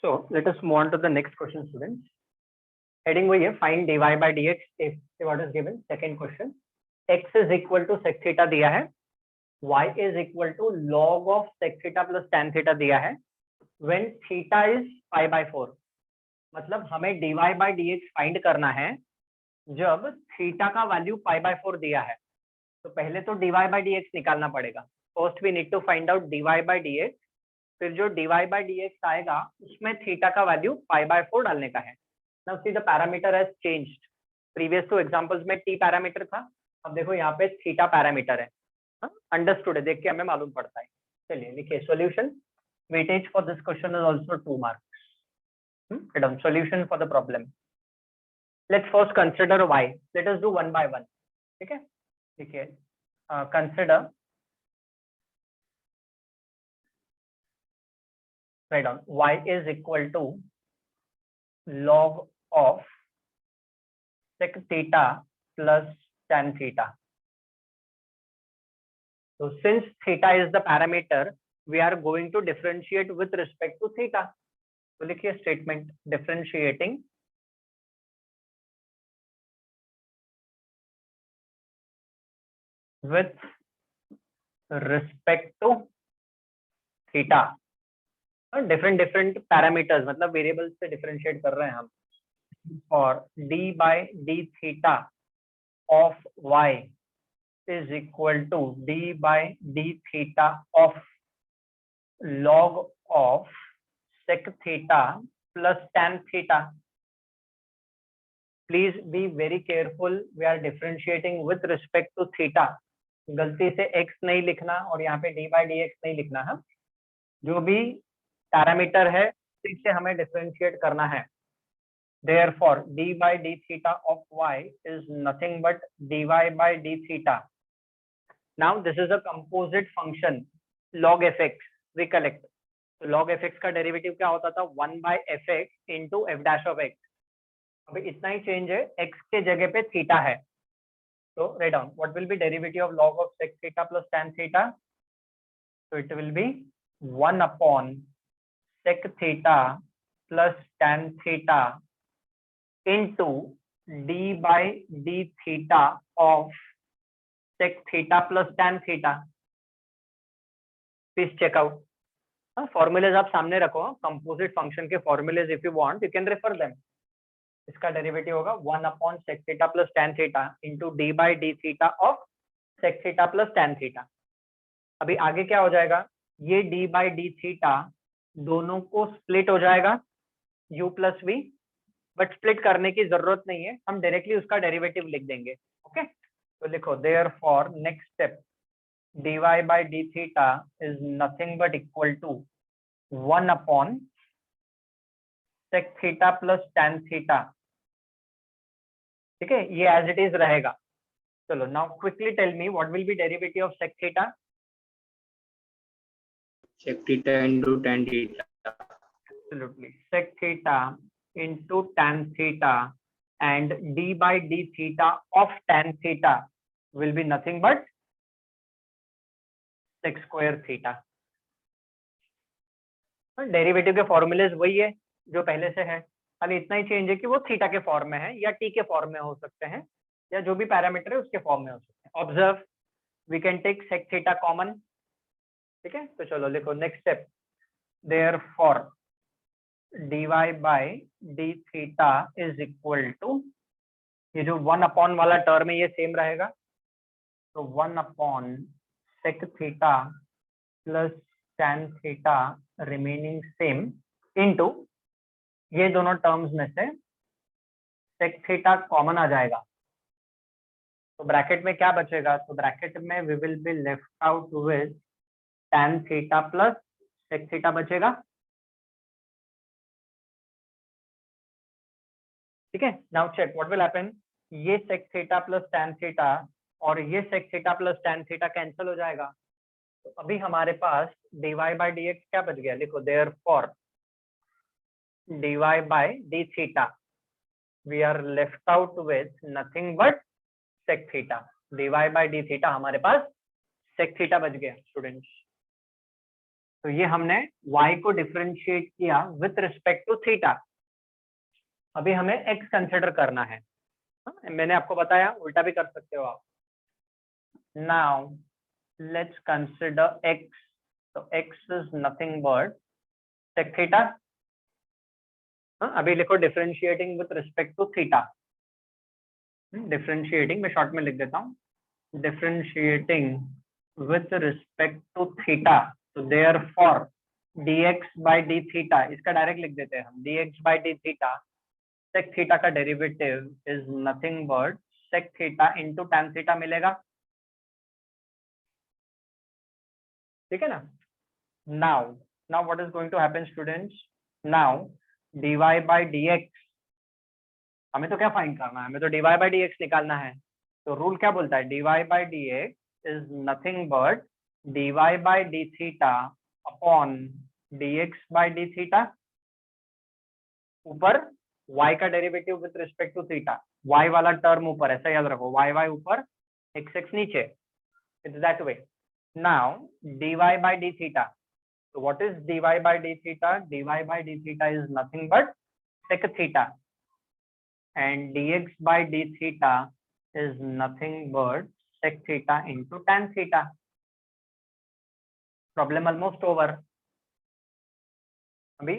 So let us move on to the next question, students. Heading वही है, find dy by dx if what is given. Second question, x is equal to sec theta दिया है, y is equal to log of sec theta plus tan theta दिया है, when theta is pi by 4. मतलब हमें dy by dx find करना है जब theta का वैल्यू पाई बाय 4 दिया है. तो पहले तो dy by dx निकालना पड़ेगा. First we need to find out dy by dx, फिर जो dy by dx आएगा उसमें थीटा का वैल्यू पाई बाय 4 डालने का है. Now see the parameter has changed. Previous to examples में t पैरामीटर था, अब देखो यहाँ पे थीटा पैरामीटर है. अंडरस्टूड है, देख के हमें मालूम पड़ता है. चलिए लिखिए solution. Weightage for this question is also 2 marks. Solution for the problem. Let's first consider y. Let us do one by one. ठीक है, देखिए consider, write down y is equal to log of sec theta plus tan theta. So since theta is the parameter, we are going to differentiate with respect to theta. तो लिखिए statement differentiating with respect to theta. Different parameters मतलब variables से differentiate कर रहे हैं हम. और d by d theta of y is equal to d by d theta of log of sec theta plus tan theta. Please be very careful, we are differentiating with respect to theta. गलती से x नहीं लिखना और यहाँ पे d bye dx नहीं लिखना है. जो भी पैरामीटर है ठीक से हमें डिफरेंशिएट करना है. Therefore, d by d theta of y is nothing but dy by d theta. Now this is a composite function log fx. Recollect. तो log fx का डेरिवेटिव क्या होता था? 1 by fx into f dash of x. अभी इतना ही change है, x के जगह पे थीटा है. तो write down what will be derivative of log of sec theta plus tan theta. So it will be 1 upon sec theta plus tan theta into d by d theta of sec theta plus tan theta. Please check out. Formulas आप सामने रखो. Composite function के formulas if you want you can refer them. इसका derivative होगा 1 upon sec theta plus tan theta into d by d theta of sec theta plus tan theta. अभी आगे क्या हो जाएगा? ये d by d theta दोनों को स्प्लिट हो जाएगा u plus v, but split करने की जरूरत नहीं है, हम डायरेक्टली उसका डेरिवेटिव लिख देंगे. ओके, तो लिखो therefore next step dy by d theta is nothing but equal to 1 upon sec theta plus tan theta. ठीक है, ये एज इट इज रहेगा. चलो now quickly tell me what will be derivative of sec theta. Sec theta into tan theta. Absolutely. Sec theta into tan theta and d by d theta of tan theta will be nothing but sec square theta. Derivative के formulas वही है जो पहले से है, खाली इतना ही change है कि वो थीटा के फॉर्म में है या टी के फॉर्म में हो सकते हैं या जो भी पैरामीटर है उसके फॉर्म में हो सकते हैं. Observe, we can take sec theta common. ठीक है, तो चलो लिखो next step. Therefore dy by d theta is equal to, ये जो 1 अपॉन वाला टर्म है ये सेम रहेगा, तो 1 upon sec theta plus tan theta remaining same into ये दोनों टर्म्स में से sec theta कॉमन आ जाएगा. तो ब्रैकेट में क्या बचेगा? तो ब्रैकेट में we will be left out with tan theta plus sec theta बचेगा. ठीक है, now check what will happen. ये sec theta plus tan theta और ये sec theta plus tan theta cancel हो जाएगा. तो अभी हमारे पास dy by dx क्या बच गया? लिखो therefore dy by d theta we are left out with nothing but sec theta. dy by d theta हमारे पास sec theta बच गया स्टूडेंट्स. तो ये हमने y को डिफरेंशिएट किया विथ रिस्पेक्ट टू थीटा। अभी हमें x कंसिडर करना है। मैंने आपको बताया उल्टा भी कर सकते हो आप। नाउ लेट्स कंसिडर x, तो x is nothing but sec theta. अभी लिखो differentiating with respect to theta. Differentiating मैं शॉर्ट में लिख देता हूँ, differentiating with respect to theta, तो therefore dx by D theta, इसका डायरेक्ट लिख देते हैं हम, dx by D theta sec theta का derivative is nothing but sec theta into tan theta मिलेगा। ठीक है ना। Now what is going to happen students, now dy by dx, हमें तो क्या फाइंड करना है, हमें तो dy बाई dx निकालना है। तो रूल क्या बोलता है, dy by dx is nothing but dy by D theta upon dx by D theta, ऊपर y का derivative with respect to theta, y वाला टर्म ऊपर, ऐसा याद रखो, y ऊपर x नीचे, it's that way. Now dy by D theta, so what is dy by d theta, dy by d theta is nothing but sec theta, and dx by d theta is nothing but sec theta into tan theta. Problem almost over. अभी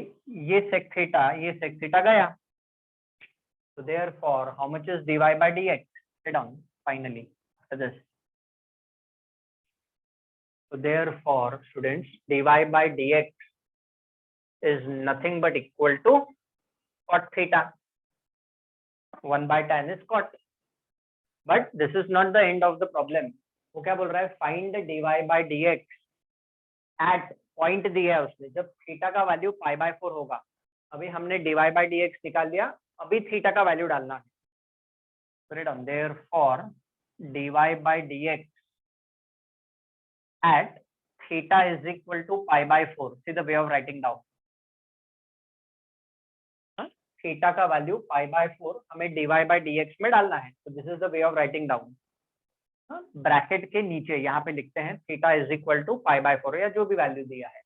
ये sec theta गया, so therefore how much is dy by dx, sit down finally after this. So therefore students, dy by dx is nothing but equal to cot theta, 1 by tan is cot. But this is not the end of the problem. वो क्या बोल रहा है, find dy by dx at point दिया है उसने, जब theta का वैल्यू पाई बाय 4 होगा। अभी हमने dy by dx निकाल लिया, अभी थीटा का वैल्यू डालना है। Therefore dy by dx at theta is equal to pi by 4. See the way of writing down. थीटा का वैल्यू पाई बाय 4 हमें dy by dx में डालना है, तो this is the way of writing down. Bracket के नीचे यहाँ पे लिखते हैं theta is equal to pi by 4 या जो भी वैल्यू दिया है,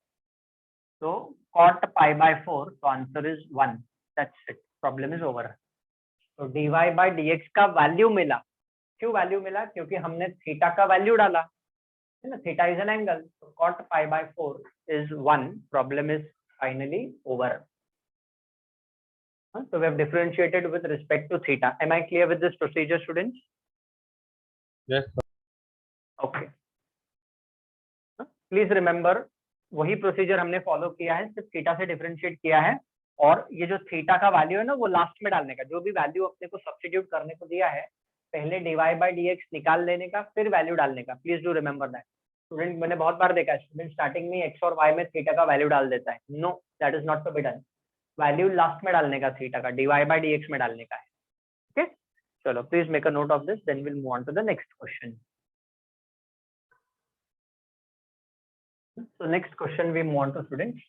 तो cot पाई बाय 4, तो answer is 1, that's it, problem is over. तो dy by dx का वैल्यू मिला, क्यों वैल्यू मिला, क्योंकि हमने थीटा का वैल्यू डाला है ना, थीटा इज एन एंगल, तो cot pi by 4 is 1, problem is finally over. So we have differentiated with respect to theta. Am I clear with this procedure, students? Yes, sir. Okay. Please remember, वही procedure हमने follow किया है, सिर्फ theta से differentiate किया है, और ये जो थीटा का वैल्यू है ना, वो लास्ट में डालने का, जो भी वैल्यू अपने को सब्स्टिट्यूट करने को दिया है, पहले dy by dx निकाल लेने का, फिर वैल्यू डालने का। Please do remember that. Student, मैंने बहुत बार देखा है स्टूडेंट स्टार्टिंग में x और y में थीटा का वैल्यू डाल देता है। No, that is not to be done. Value last में डालने का, थीटा का dy by dx में डालने का है। ओके, चलो please make a note of this, then will move on to the next question. So next question we move on to students.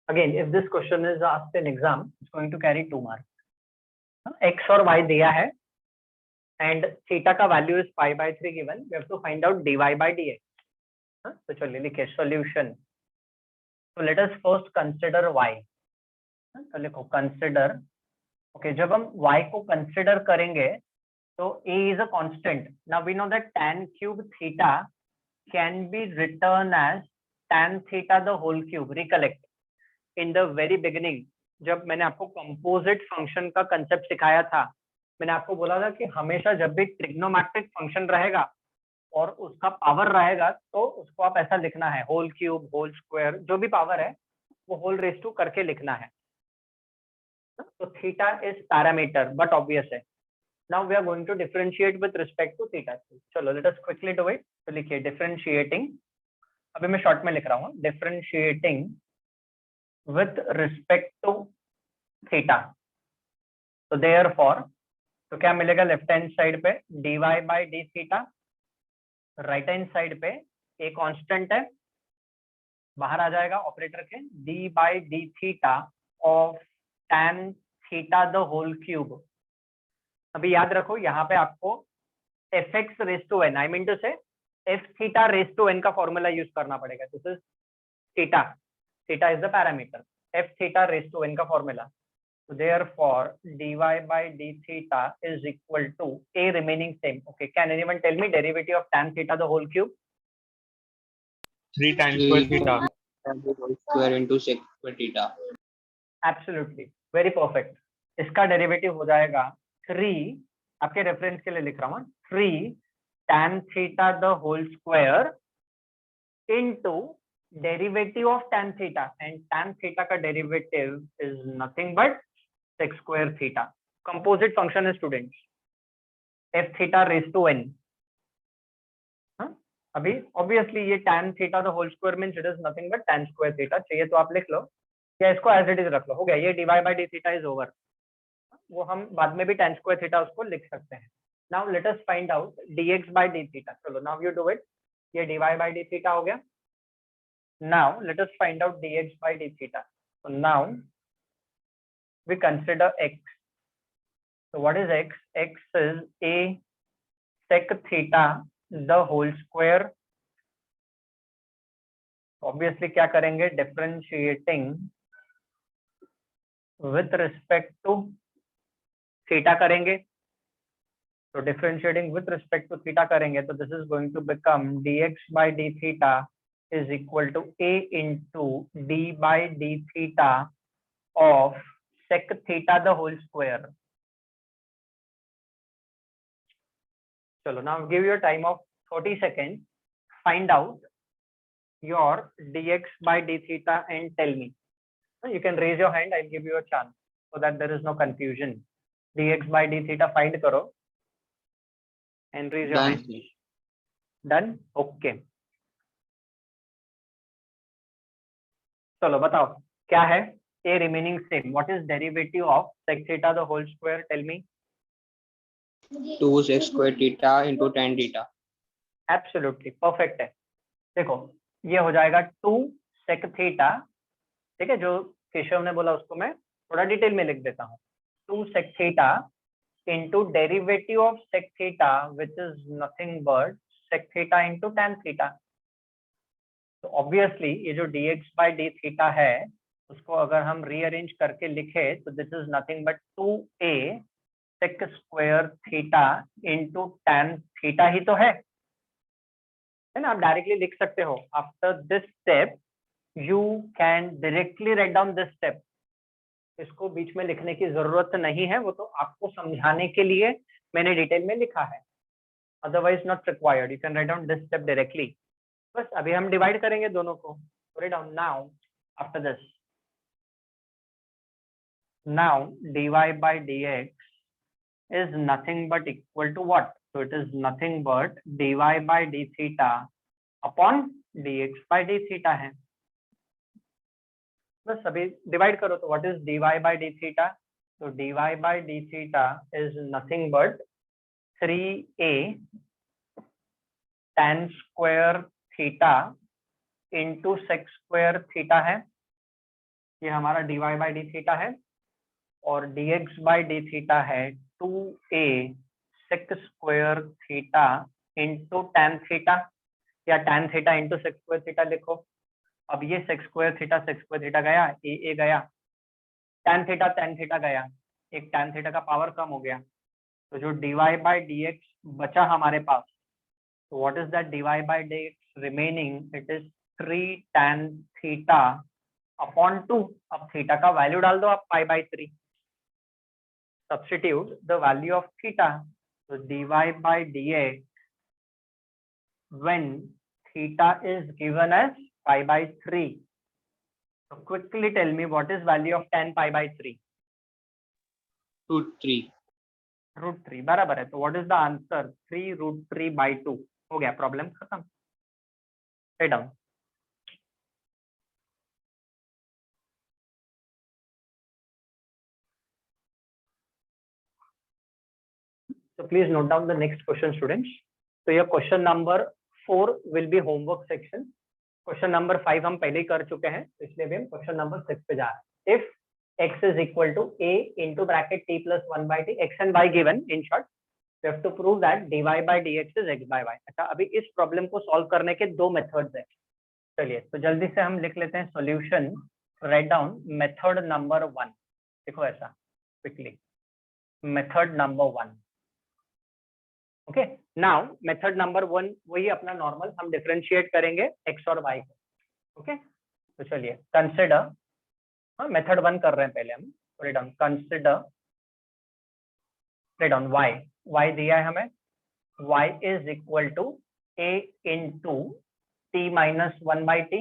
Again, if this question is asked in exam, it's going to carry 2 marks. X और y दिया है and theta का value is pi by 3 given. We have to find out dy by dx. तो चलिए लिखिए solution. So let us first consider y. तो लिखो consider. Okay, जब हम y को consider करेंगे तो a is a constant. Now we know that tan cube theta can be written as tan theta the whole cube. Recollect in the very beginning, जब मैंने आपको कंपोजिट फंक्शन का concept सिखाया था, मैंने आपको बोला था कि हमेशा जब भी ट्रिग्नोमेट्रिक फंक्शन रहेगा और उसका पावर रहेगा, तो उसको आप ऐसा लिखना है, होल क्यूब, होल स्क्वायर, जो भी पावर है वो होल रेज टू करके लिखना है। तो theta is parameter but obvious है। Now we are going to differentiate with respect to theta. चलो let us quickly do it. तो लिखिए डिफरेंशिएटिंग, अभी मैं शॉर्ट में लिख रहा हूँ, differentiating with respect to theta. तो देयरफॉर, तो क्या मिलेगा, लेफ्ट हैंड साइड पे dy by D theta, right hand side पे एक कांस्टेंट है, बाहर आ जाएगा ऑपरेटर के, d by D theta of tan theta the whole cube. अभी याद रखो यहाँ पे आपको fx raise to n, I mean to से f theta raise to n का फॉर्मूला यूज करना पड़ेगा। This is theta, theta is the parameter, f theta raised to n का formula. So therefore dy by d theta is equal to a remaining same. Okay, can anyone tell me derivative of tan theta the whole cube? 3 times square theta. Square into sec square theta. Absolutely, very perfect. इसका derivative हो जाएगा 3, आपके reference के लिए लिख रहा हूँ, 3 tan theta the whole square into derivative of tan theta, and tan theta का derivative is nothing but sec square theta. Composite function है students, f theta raised to n. अभी obviously ये tan theta the whole square means it is nothing but tan square theta. चाहिए तो आप लिख लो या इसको as it is रख लो, हो गया, ये dy by d theta is over. वो हम बाद में भी tan square theta उसको लिख सकते हैं. Now let us find out dx by d theta. चलो now you do it. ये dy by d theta हो गया. Now let us find out dx by d theta. So now we consider x. So what is x? X is a sec theta the whole square. Obviously क्या करेंगे, differentiating with respect to theta करेंगे. So differentiating with respect to theta करेंगे, तो this is going to become dx by d theta is equal to a into d by d theta of sec theta the whole square. Chalo, now give you a time of 30 seconds. Find out your dx by d theta and tell me. You can raise your hand. I'll give you a chance so that there is no confusion. dx by d theta find karo and raise your Done. hand. Done? Okay. चलो बताओ क्या है, a remaining same. What is derivative of sec theta the whole square? Tell me. 2 sec square theta into tan theta. Absolutely perfect है. देखो ये हो जाएगा 2 sec theta, ठीक है, जो केशव ने बोला उसको मैं थोड़ा डिटेल में लिख देता हूँ. 2 sec theta into derivative of sec theta which is nothing but sec theta into tan theta. तो ऑब्वियसली ये जो dx by d theta है उसको अगर हम रीअरेंज करके लिखे तो this is nothing but 2a sec square theta into tan theta ही तो है ना. आप डायरेक्टली लिख सकते हो. After this step you can directly write down this step. इसको बीच में लिखने की जरूरत नहीं है, वो तो आपको समझाने के लिए मैंने डिटेल में लिखा है. Otherwise not required. You can write down this step directly. बस अभी हम डिवाइड करेंगे दोनों को. Write down now after this. Now dy by dx is nothing but equal to what? So it is nothing but dy by d theta upon dx by d theta है. बस अभी divide करो तो what is dy by d theta? So dy by d theta is nothing but 3a tan square theta into sec square theta है. ये हमारा dy by d theta है और dx by d theta है 2a sec square theta into tan theta या tan theta into sec square theta लिखो. अब ये sec square theta गया, a गया, tan theta गया, एक tan theta का पावर कम हो गया, तो जो dy by dx बचा हमारे पास, तो what is that dy by dx remaining? It is 3 tan theta upon 2. अब थीटा का वैल्यू डाल दो आप pi by 3. Substitute the value of theta. So dy by dx when theta is given as pi by 3. So quickly tell me what is value of tan pi by 3? √3. √3 बराबर है. तो what is the answer? 3 √3 by 2. हो गया, problem खत्म. Write down. So please note down the next question, students. So your question number 4 will be homework section. Question number 5 हम पहले ही कर चुके हैं, इसलिए भी हम question number 6 पे जा रहे हैं. If x is equal to a into bracket t plus 1 by t, x and y given in short, we have to prove that dy by dx is x by y. अच्छा, अभी इस problem को solve करने के दो methods हैं. चलिए तो जल्दी से हम लिख लेते हैं solution, write down method number 1। देखो ऐसा quickly, method number 1। Okay, now method number 1 वही अपना नॉर्मल, हम डिफरेंशिएट करेंगे x और y को। ओके, तो चलिए कंसिडर, हाँ मेथड 1 कर रहे हैं पहले हम, write down consider, write down y दिया है हमें, y is equal to a into t minus 1 by t.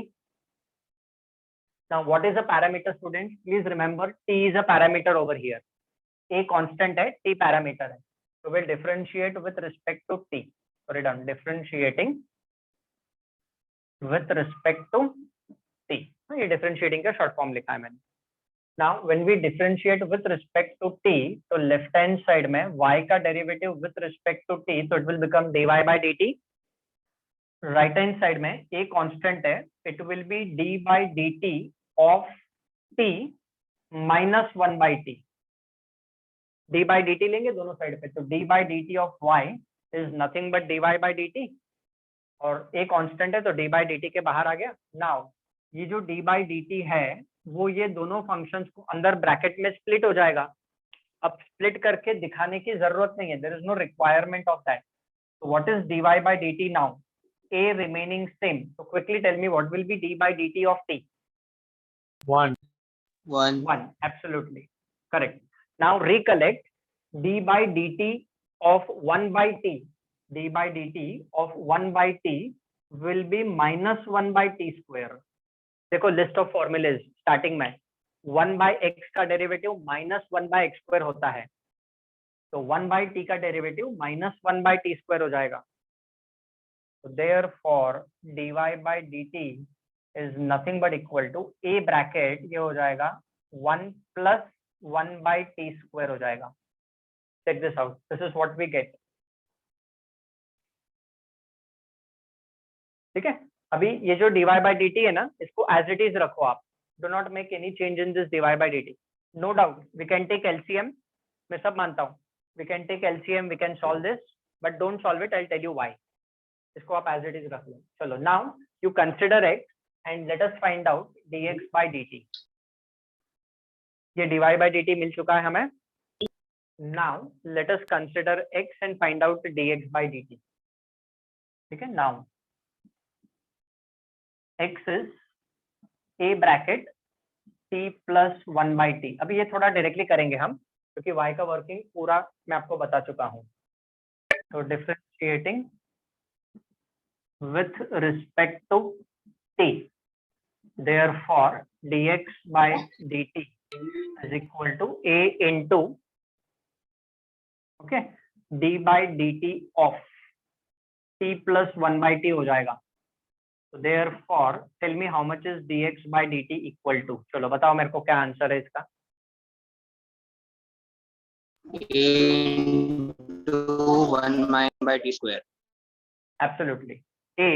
Now what is a parameter, students? Please remember t is a parameter over here. A constant है, t parameter है. So we'll differentiate with respect to t. Write down differentiating with respect to t. ये differentiating का short form लिखा है मैंने. Now when we differentiate with respect to t, तो left hand side में y का derivative with respect to t, so it will become dy by dt. Right hand side में a constant है, it will B d by dt of t minus 1 by t. d by dt लेंगे दोनों side पे, तो d by dt of y is nothing but dy by dt, और a constant है तो d by dt के बाहर आ गया. नाउ ये जो d by dt है वो ये दोनों फंक्शंस को अंदर ब्रैकेट में स्प्लिट हो जाएगा. अब स्प्लिट करके दिखाने की जरूरत नहीं है, there is no requirement of that. So what is dy by dt now? A remaining same. So quickly tell me what will be d by dt of t? 1. 1. Absolutely correct. Now recollect, d by dt of 1 by t, d by dt of 1 by t will be minus 1 by t square. देखो list of formulas starting में 1 by x का derivative minus 1 by x square होता है, तो 1 by t का derivative minus 1 by t square हो जाएगा. So therefore dy by dt is nothing but equal to a bracket, ये हो जाएगा 1 plus 1 by t square हो जाएगा. Check this out, this is what we get. ठीक है, अभी ये जो dy by dt है ना, इसको as it is रखो आप, do not make any change in this dy by dt. No doubt we can take LCM, मैं सब मानता हूँ, we can take LCM, we can solve this, but don't solve it, I'll tell you why. इसको आप as it is रख लो. चलो now you consider x and let us find out dx by dt. ये dy by dt मिल चुका है हमें. Now let us consider x and find out dx by dt. ठीक है, now x is a bracket t plus 1 by t. अभी ये थोड़ा directly करेंगे हम, क्योंकि y का वर्किंग पूरा मैं आपको बता चुका हूँ. तो differentiating with respect to t, therefore dx by dt is equal to a into, okay, d by dt of t plus 1 by t हो जाएगा. So therefore tell me how much is dx by dt equal to. चलो बताओ मेरे को क्या answer है इसका. into 1 minus by t square. Absolutely, a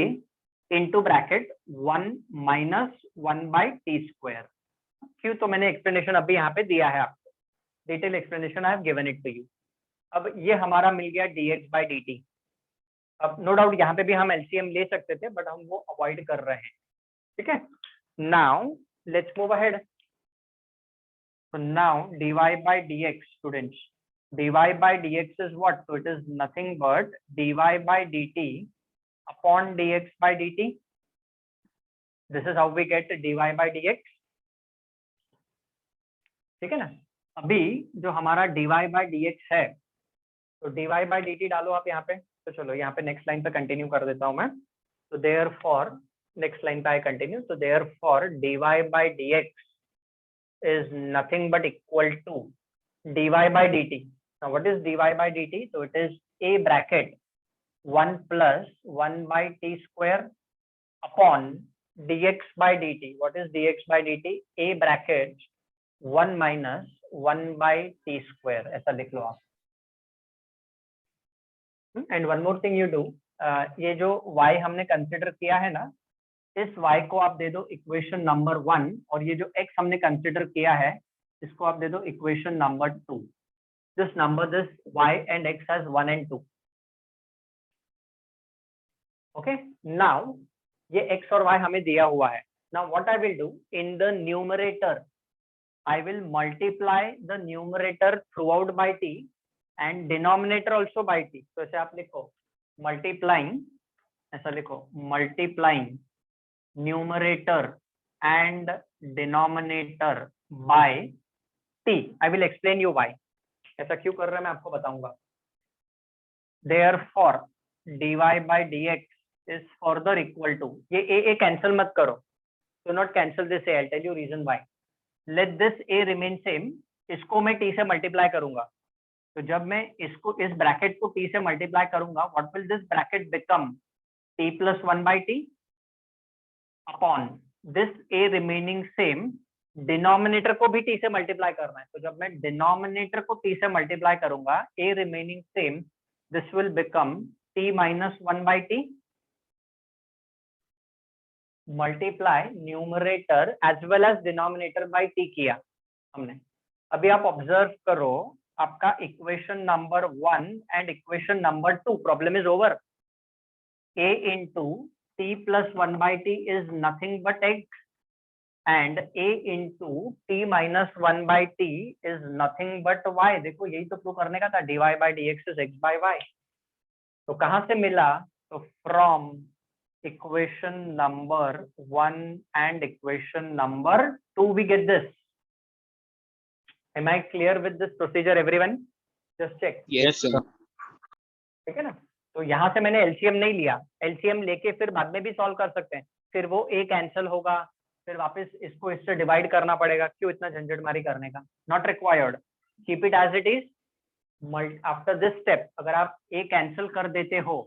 into bracket 1 minus 1 by t square. क्यों, तो मैंने एक्सप्लेनेशन अभी यहाँ पे दिया है आपको, detail explanation I have given it to you. अब ये हमारा मिल गया dx by dt. अब नो डाउट यहाँ पे भी हम एलसीएम ले सकते थे, बट हम वो अवॉइड कर रहे हैं. ठीक है, now let's move ahead. So now dy by dx, students, dy by dx is what? So it is nothing but dy by dt upon dx by dt. This is how we get dy by dx. ठीक है ना. अभी जो हमारा dy by dx है, तो dy by dt डालो आप यहाँ पे. तो चलो यहाँ पे नेक्स्ट लाइन पे कंटिन्यू कर देता हूँ मैं. तो therefore नेक्स्ट लाइन पे आई कंटिन्यू. तो therefore dy by dx is nothing but equal to dy by dt. Now what is dy by dt? So it is a bracket 1 plus 1 by t square upon dx by dt. What is dx by dt? a bracket 1 minus 1 by t square. ऐसा लिख लो आप. And one more thing you do, ये जो y हमने consider किया है ना, इस y को आप दे दो इक्वेशन नंबर 1, और ये जो x हमने कंसिडर किया है इसको आप दे दो equation number 2. This number, this y and x has 1 and 2. Okay, now ये x और y हमें दिया हुआ है. Now what I will do in the numerator, I will multiply the numerator throughout by t and denominator also by t. तो ऐसे आप लिखो multiplying, ऐसा लिखो multiplying numerator and denominator by t. I will explain you why. ऐसा क्यों कर रहे हैं मैं आपको बताऊंगा. Therefore dy by dx is further equal to, ये a cancel मत करो, do not cancel this a. I'll tell you reason why. Let this a remain same. इसको मैं t से मल्टीप्लाई करूंगा. तो जब मैं इसको इस ब्रैकेट को t से मल्टीप्लाई करूंगा, what will this bracket become? t plus 1 by t upon this a remaining same. Denominator को भी t से मल्टीप्लाई करना है. तो जब मैं डिनोमिनेटर को t से मल्टीप्लाई करूंगा, a remaining same, this will become t minus 1 by t multiply numerator as well as denominator by t किया हमने. अभी आप ऑब्जर्व करो, आपका equation number 1 and equation number 2 problem is over. a into t plus 1 by t is nothing but x and a into t minus 1 by t is nothing but y. देखो यही तो prove करने का था, dy by dx is x by y. तो कहां से मिला? तो from equation number 1 and equation number 2 we get this. Am I clear with this procedure everyone? Just check. Yes, sir. ठीक है ना. तो यहाँ से मैंने एलसीएम नहीं लिया, एलसीएम लेके फिर बाद में भी सॉल्व कर सकते हैं. फिर वो a कैंसिल होगा, फिर वापस इसको इससे डिवाइड करना पड़ेगा. क्यों इतना झंझटमारी करने का? Not required. Keep it as it is. After this step अगर आप a कैंसिल कर देते हो,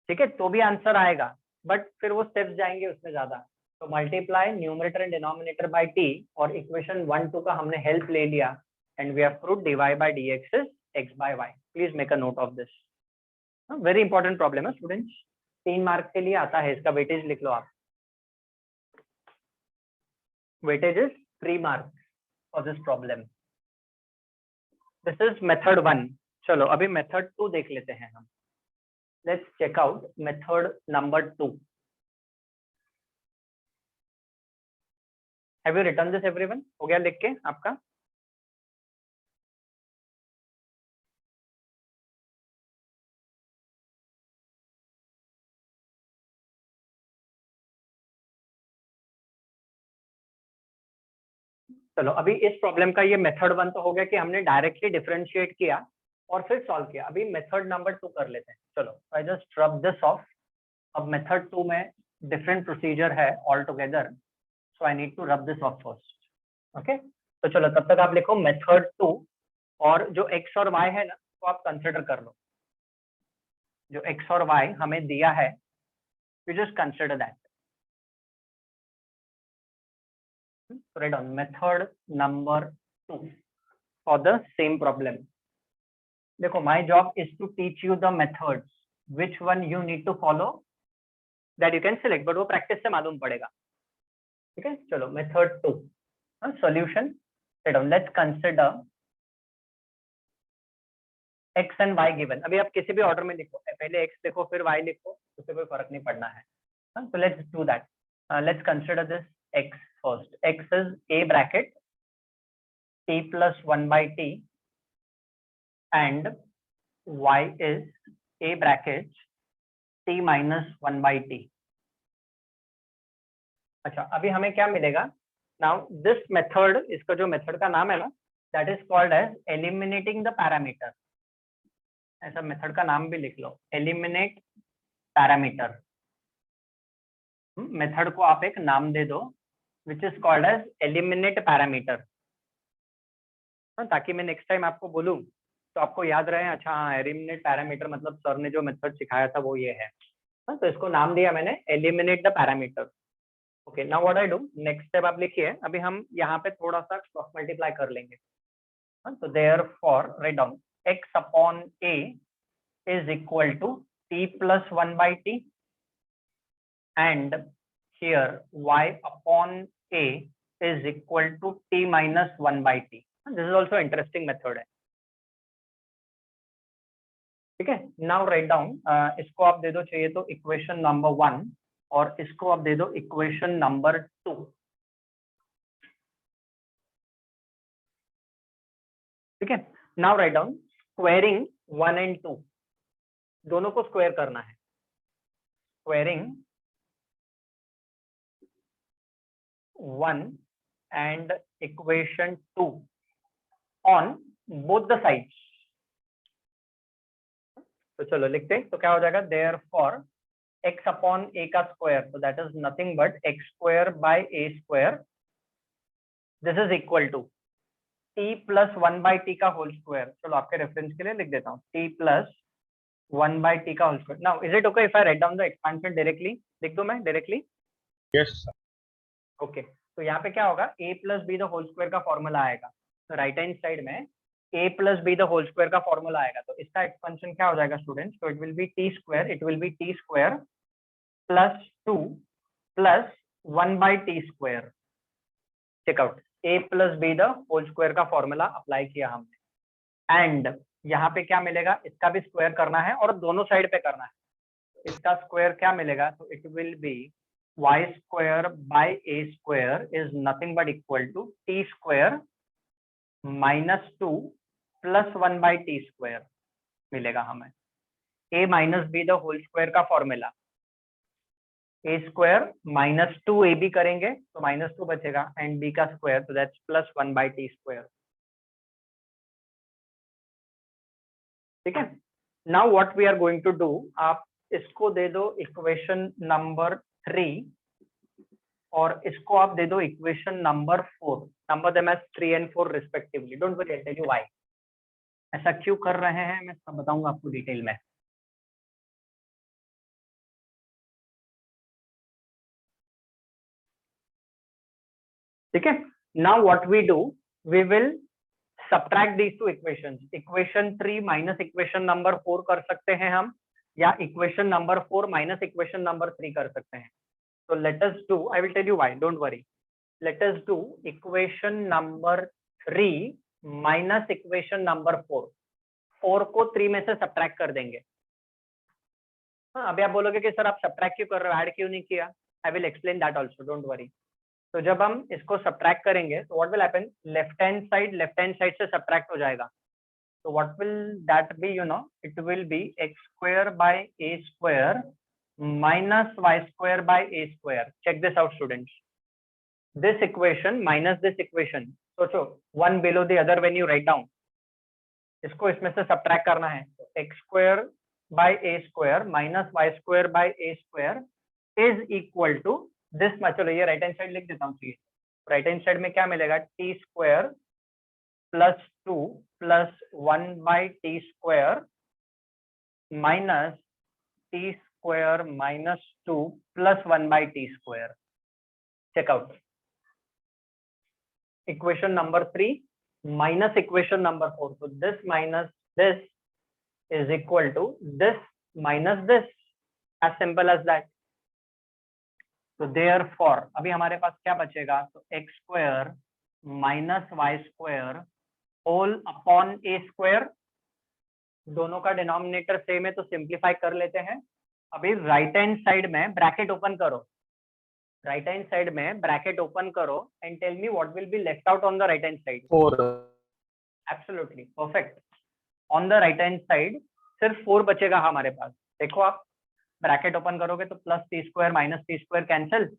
ठीक है, तो भी आंसर आएगा, बट फिर वो स्टेप्स जाएंगे उसमें ज्यादा. तो multiply numerator and denominator by t और इक्वेशन 1 2 का हमने हेल्प ले लिया and we have proved dy by dx is x by y. Please make a note of this. Very important problem है स्टूडेंट्स. 3 मार्क के लिए आता है. इसका वेटेज लिख लो आप. Weightage is 3 marks for this problem. This is method 1. चलो अभी मेथड 2 देख लेते हैं हम. Let's check out method number 2. Have you written this everyone? हो गया लिख के आपका? चलो अभी इस प्रॉब्लम का ये मेथड 1 तो हो गया कि हमने डायरेक्टली डिफरेंशिएट किया और फिर सॉल्व किया. अभी मेथड नंबर 2 कर लेते हैं. चलो I just rub this off. अब मेथड 2 में डिफरेंट प्रोसीजर है all together, so I need to rub this off first. Okay, तो चलो तब तक आप लिखो मेथड 2 और जो x और y है ना वो आप कंसिडर कर लो. जो x और y हमें दिया है, you just consider that. Write down method number 2 for the same problem. देखो my job is to teach you the methods. Which one you need to follow that you can select, but वो practice से मालूम पड़ेगा. ठीक है, चलो method 2 solution. Write down. Let's consider x and y given. अभी आप किसी भी ऑर्डर में लिखो, पहले x लिखो फिर y लिखो, उससे कोई फर्क नहीं पड़ना है. So let's do that. Let's consider this x first. X is a bracket t plus 1 by t and y is a bracket t minus 1 by t. अच्छा अभी हमें क्या मिलेगा? Now this method, इसका जो मेथड का नाम है ना, that is called as eliminating the parameter. ऐसा मेथड का नाम भी लिख लो, eliminate parameter. मेथड को आप एक नाम दे दो which is called as eliminate parameter, ताकि मैं नेक्स्ट टाइम आपको बोलूं तो आपको याद रहे. अच्छा हाँ, eliminate parameter मतलब सर ने जो मेथड सिखाया था वो ये है. तो इसको नाम दिया मैंने eliminate the parameter. Okay, now what I do, next step आप लिखिए. अभी हम यहाँ पे थोड़ा सा क्रॉस मल्टीप्लाई कर लेंगे. तो therefore write down x upon a is equal to t plus 1 by t and here y upon a is equal to t minus 1 by t. This is also interesting method है. ठीक है, now write down. इसको आप दे दो चाहिए तो equation number 1 और इसको अब दे दो इक्वेशन नंबर 2। ठीक है, now write down squaring 1 and 2, दोनों को स्क्वायर करना है। Squaring 1 and equation 2 on both the sides। तो चलो लिखते हैं, तो क्या हो जाएगा, therefore x upon a का square, so that is nothing but x square by a square, this is equal to t plus 1 by t का होल स्क्वायर। चलो आपके रेफरेंस के लिए लिख देता हूँ, t plus 1 by t का whole square. Now is it okay if I write down the expansion directly? लिख दूं मैं डायरेक्टली? Yes, sir. ओके, तो यहाँ पे क्या होगा, a plus b the whole square का फॉर्मूला आएगा। तो राइट हैंड साइड में a plus b the whole square का फॉर्मूला आएगा, तो इसका एक्सपेंशन क्या हो जाएगा स्टूडेंट्स? तो it will be t square, it will be t square plus 2 plus 1 by t square. Check out, a plus b the whole square का formula apply किया हमने, एंड यहाँ पे क्या मिलेगा, इसका भी स्क्वायर करना है और दोनों साइड पे करना है। इसका स्क्वायर क्या मिलेगा, तो it will B y square by a square is nothing but equal to t square minus 2 plus 1 by t square मिलेगा हमें। a minus b the whole square का formula, a square minus 2ab करेंगे तो minus 2 बचेगा, and b का square, तो that's plus 1 by t square। ठीक है, now what we are going to do, आप इसको दे दो इक्वेशन नंबर 3 और इसको आप दे दो equation number 4। Number them as 3 and 4 respectively. Don't worry, I tell you why ऐसा क्यों कर रहे हैं, मैं सब बताऊंगा आपको डिटेल में। ठीक है, now what we do, we will subtract these two equations. Equation 3 minus equation number 4 कर सकते हैं हम, या equation number 4 minus equation number 3 कर सकते हैं। So let us do, I will tell you why, don't worry. Let us do equation number 3 minus equation number 4। 4 को 3 में से सब्ट्रैक्ट कर देंगे। हाँ, अभी आप बोलोगे कि सर आप सब्ट्रैक्ट क्यों कर रहे हो, ऐड क्यों नहीं किया? I will explain that also, don't worry। तो जब हम इसको सब्ट्रैक्ट करेंगे तो what will happen, left hand side से सब्ट्रैक्ट हो जाएगा। तो what will that be, you know, it will be x square by a square minus y square by a square। check this out students, this equation minus this equation, सोचो one below the other when you write down, इसको इसमें से subtract करना है। तो x square by a square minus y square by a square is equal to this much। चलो ये right hand side लिख देता हूँ। राइट हैंड साइड में क्या मिलेगा, t square plus 2 plus 1 by t square minus t square minus 2 plus 1 by t square। check out equation number 3 minus equation number 4। so this minus this is equal to this minus this, as simple as that। so therefore अभी हमारे पास क्या बचेगा, तो x square minus y square whole upon a square। दोनों का denominator same है तो simplify कर लेते हैं। अभी राइट हैंड साइड में ब्रैकेट ओपन करो, राइट हैंड साइड में ब्रैकेट ओपन करो and tell me what will be left out on the right hand side. 4. Absolutely perfect, on the right hand side सिर्फ 4 बचेगा हमारे पास। देखो आप ब्रैकेट ओपन करोगे तो plus T square minus T square cancel,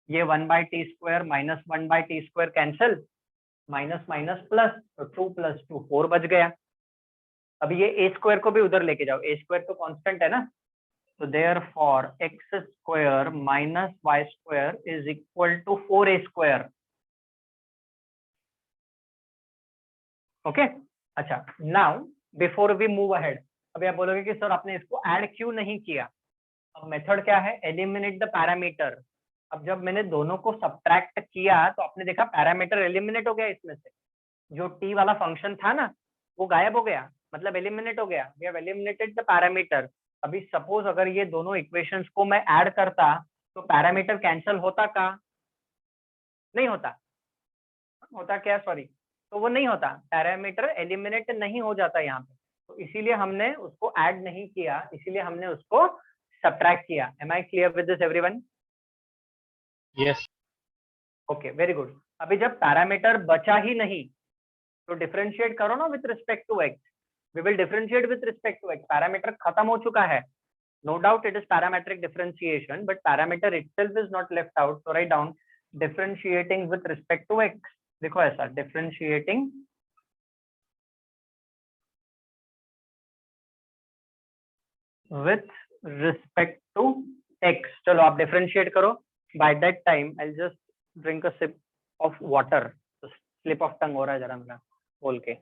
ये 1 by t square minus 1 by t square cancel, minus minus plus, तो 2 plus 2 4 बच गया। अभी ये ए स्क्वायर को भी उधर लेके जाओ, ए स्क्वायर तो कांस्टेंट है ना। So therefore x square minus y square is equal to 4a square। Okay? अच्छा, now before we move ahead, अभी आप बोलोगे कि सर आपने इसको ऐड क्यों नहीं किया। अब मेथड क्या है, एलिमिनेट द पैरामीटर। अब जब मैंने दोनों को सब्ट्रैक्ट किया तो आपने देखा पैरामीटर एलिमिनेट हो गया, इसमें से जो t वाला फंक्शन था ना वो गायब हो गया, मतलब एलिमिनेट हो गया। We have eliminated the parameter. अभी सपोज अगर ये दोनों इक्वेशंस को मैं ऐड करता तो पैरामीटर कैंसिल होता का नहीं होता, होता क्या, सॉरी, तो वो नहीं होता, पैरामीटर एलिमिनेट नहीं हो जाता यहाँ पे। तो इसीलिए हमने उसको ऐड नहीं किया, इसीलिए हमने उसको सब्ट्रैक्ट किया। Am I clear with this everyone? Yes. Okay very good. अभी जब पैरामीटर बचा ही नहीं तो डिफरेंशिएट करो ना with respect to x. We will differentiate with respect to x. Parameter खत्म हो चुका है, no doubt it is parametric differentiation, but parameter itself is not left out. So write down differentiating with respect to x. देखो ऐसा differentiating with respect to x. चलो आप differentiate करो। By that time I just drink a sip of water. Slip of tongue हो रहा है जरा मेरा बोल के।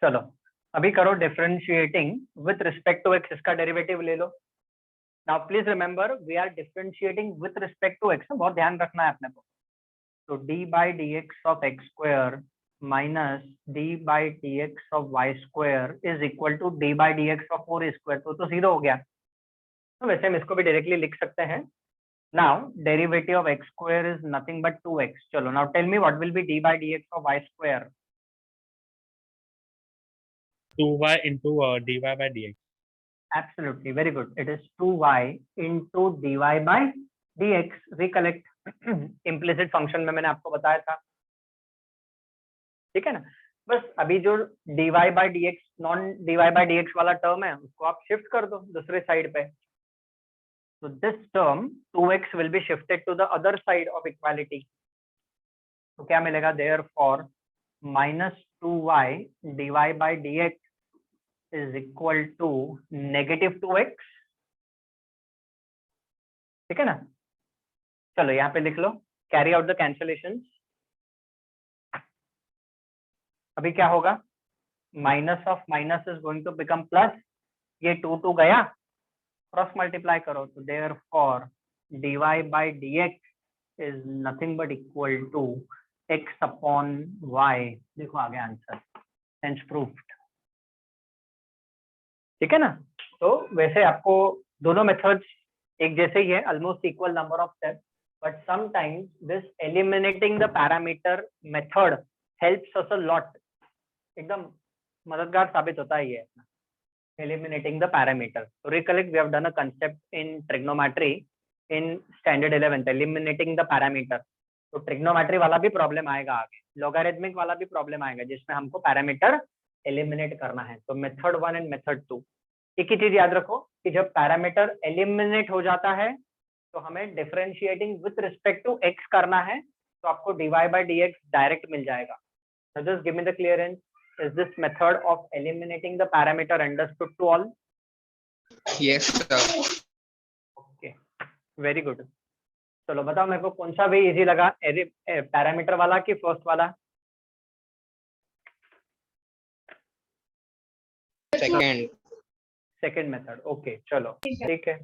चलो अभी करो differentiating with respect to X. इसका डेरिवेटिव ले लो। Now please remember we are differentiating with respect to X, बहुत ध्यान रखना है अपने को। तो D by D X of X square minus D by D X of Y square is equal to D by D X of 4 square. तो zero हो गया। तो वैसे हम इसको भी डायरेक्टली लिख सकते हैं। Now derivative of x square is nothing but 2x. चलो now tell me what will be d by dx of y square? 2y into dy by dx. Absolutely, very good. It is 2y into dy by dx. Recollect implicit function में मैंने आपको बताया था, ठीक है ना। बस अभी जो dy by dx non dy by dx वाला टर्म है उसको आप शिफ्ट कर दो दूसरे साइड पे। So this term 2x will be shifted to the other side of equality. तो क्या मिलेगा? Therefore minus 2y dy by dx is equal to negative 2x. ठीक है ना। चलो यहाँ पे लिख लो, carry out the cancellations. अभी क्या होगा? Minus of minus is going to become plus. ये 2 गया, क्रॉस मल्टीप्लाई करो तो therefore dy by dx is nothing but equal to x upon y. देखो आ गया आंसर, hence proved। ठीक है ना। तो वैसे आपको दोनों मेथड्स एक जैसे ही है, almost equal number of steps, but sometimes this eliminating the parameter method helps us a lot. एकदम मददगार साबित होता है ये eliminating the parameter. So recollect, we have done a concept in trigonometry in standard 11th, eliminating the parameter. तो trigonometry वाला भी problem आएगा आगे, logarithmic वाला भी प्रॉब्लम आएगा जिसमें हमको पैरामीटर एलिमिनेट करना है। तो मेथड 1 एंड मेथड 2 एक ही चीज याद रखो कि जब पैरामीटर एलिमिनेट हो जाता है तो हमें differentiating with respect to x करना है, तो आपको dy by dx डायरेक्ट मिल जाएगा। So just give me the clearance. Is this method of eliminating the parameter understood to all? Yes, sir. Okay, very good. चलो बताओ मेरे को कौन सा भी इजी लगा, पैरामीटर वाला कि फर्स्ट वाला? Second method. ओके चलो ठीक है,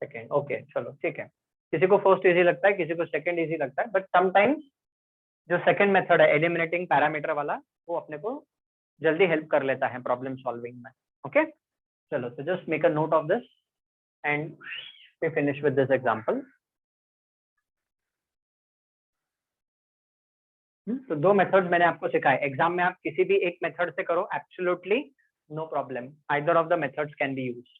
सेकंड। ओके चलो ठीक है। किसी को फर्स्ट इजी लगता है, किसी को सेकंड इजी लगता है, बट समटाइम्स जो सेकंड मेथड है एलिमिनेटिंग पैरामीटर वाला वो अपने को जल्दी हेल्प कर लेता है प्रॉब्लम सॉल्विंग में। ओके चलो, तो just make a note of this and we finish with this example. तो दो मेथड्स मैंने आपको सिखाए। एग्जाम में आप किसी भी एक मेथड से करो, absolutely no problem, either of the methods can be used.